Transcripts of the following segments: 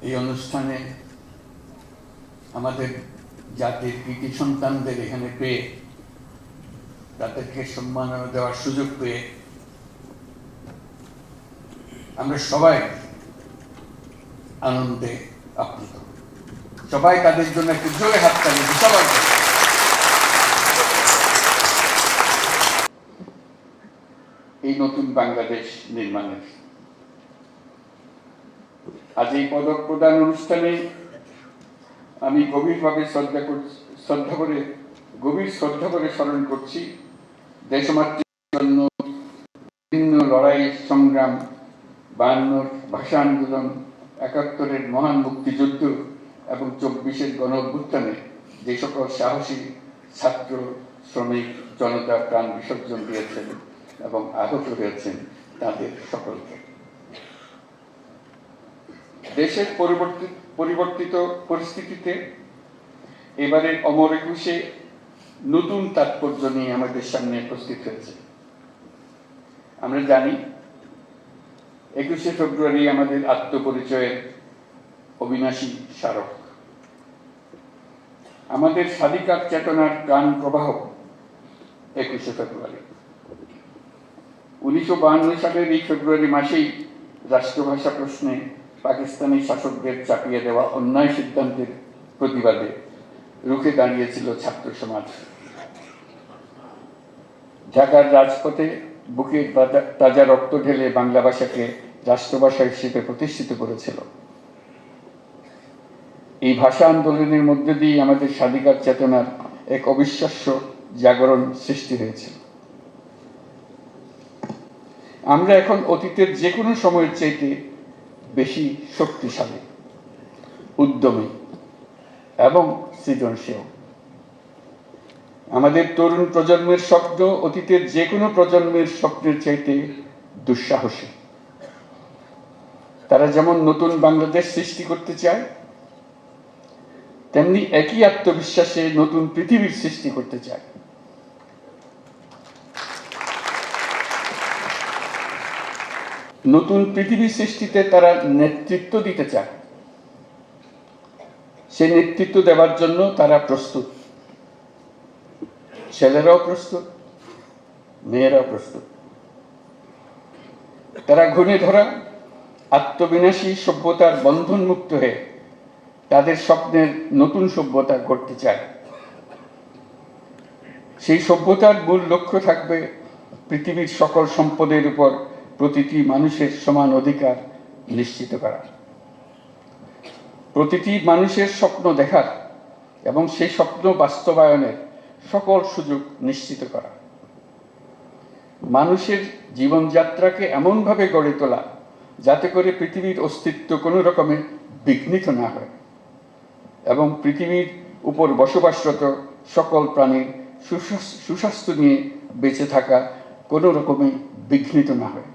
এই অনুষ্ঠানে আমাদের জাতির কৃতি সন্তানদের এখানে পেয়ে তাদেরকে সম্মাননা দেওয়ার সুযোগ পেয়ে আমরা সবাই আনন্দে আপ্লুত। সবাই তাদের জন্য একটু জোরে হাততালি দিই সবার জন্য। এই নতুন বাংলাদেশ নির্মাণের আজ এই পদক প্রদান অনুষ্ঠানে আমি গভীর শ্রদ্ধা করে স্মরণ করছি দেশমাতৃর জন্য বিভিন্ন লড়াই সংগ্রাম, 52 ভাষা আন্দোলন, 71-এর মহান মুক্তিযুদ্ধ এবং 24-এর গণ অভ্যুত্থানে যে সকল সাহসী ছাত্র, শ্রমিক, জনতা প্রাণ বিসর্জন দিয়েছেন এবং আহত হয়েছেন তাদের সকলকে। দেশের পরিবর্তিত পরিস্থিতিতে এবারের অমর একুশে নতুন তাৎপর্য নিয়ে আমাদের সামনে উপস্থিত হয়েছে। আমরা জানি 21শে ফেব্রুয়ারি আমাদের আত্মপরিচয়ের অবিনাশী স্মারক। আমাদের স্বাধিকার চেতনার প্রাণ প্রবাহ 21শে ফেব্রুয়ারি। 1952 সালের এই ফেব্রুয়ারি মাসেই রাষ্ট্রভাষা প্রশ্নে পাকিস্তানি শাসকদের চাপিয়ে দেওয়া অন্যায় সিদ্ধান্তের প্রতিবাদে রুখে দাঁড়িয়েছিল ছাত্র সমাজ। ঢাকার রাজপথে বুকে তাজা রক্ত ঢেলে বাংলা ভাষাকে রাষ্ট্রভাষা হিসেবে প্রতিষ্ঠিত করেছিল। এই ভাষা আন্দোলনের মধ্যে দিয়ে আমাদের স্বাধিকার চেতনার এক অবিশ্বাস্য জাগরণ সৃষ্টি হয়েছিল। আমরা এখন অতীতের যে কোনো সময়ের চাইতে বেশি শক্তিশালী, উদ্যমী এবং সৃজনশীল। আমাদের তরুণ প্রজন্মের স্বপ্ন অতীতের যে কোনো প্রজন্মের স্বপ্নের চাইতে দুঃসাহসী। তারা যেমন নতুন বাংলাদেশ সৃষ্টি করতে চায়, তেমনি একই আত্মবিশ্বাসে নতুন পৃথিবীর সৃষ্টি করতে চায়। নতুন পৃথিবী সৃষ্টিতে তারা নেতৃত্ব দিতে চায়। সেই নেতৃত্ব দেওয়ার জন্য তারা প্রস্তুত। ছেলেরাও প্রস্তুত, মেয়েরাও প্রস্তুত। তারা ঘুণে ধরা আত্মবিনাশী সভ্যতার বন্ধন মুক্ত হয়ে তাদের স্বপ্নের নতুন সভ্যতা গড়তে চায়। সেই সভ্যতার মূল লক্ষ্য থাকবে পৃথিবীর সকল সম্পদের উপর প্রতিটি মানুষের সমান অধিকার নিশ্চিত করা, প্রতিটি মানুষের স্বপ্ন দেখার এবং সেই স্বপ্ন বাস্তবায়নের সকল সুযোগ নিশ্চিত করা, মানুষের জীবনযাত্রাকে এমনভাবে গড়ে তোলা যাতে করে পৃথিবীর অস্তিত্ব কোনো রকমে বিঘ্নিত না হয় এবং পৃথিবীর উপর বসবাসরত সকল প্রাণীর সুস্বাস্থ্য নিয়ে বেঁচে থাকা কোনো রকমে বিঘ্নিত না হয়।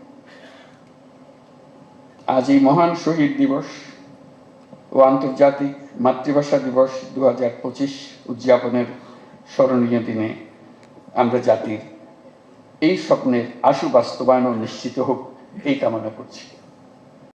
আজ এই মহান শহীদ দিবস ও আন্তর্জাতিক মাতৃভাষা দিবস 2025 উদযাপনের স্মরণীয় দিনে আমরা জাতির এই স্বপ্নের আশু বাস্তবায়ন নিশ্চিত হোক এই কামনা করছি।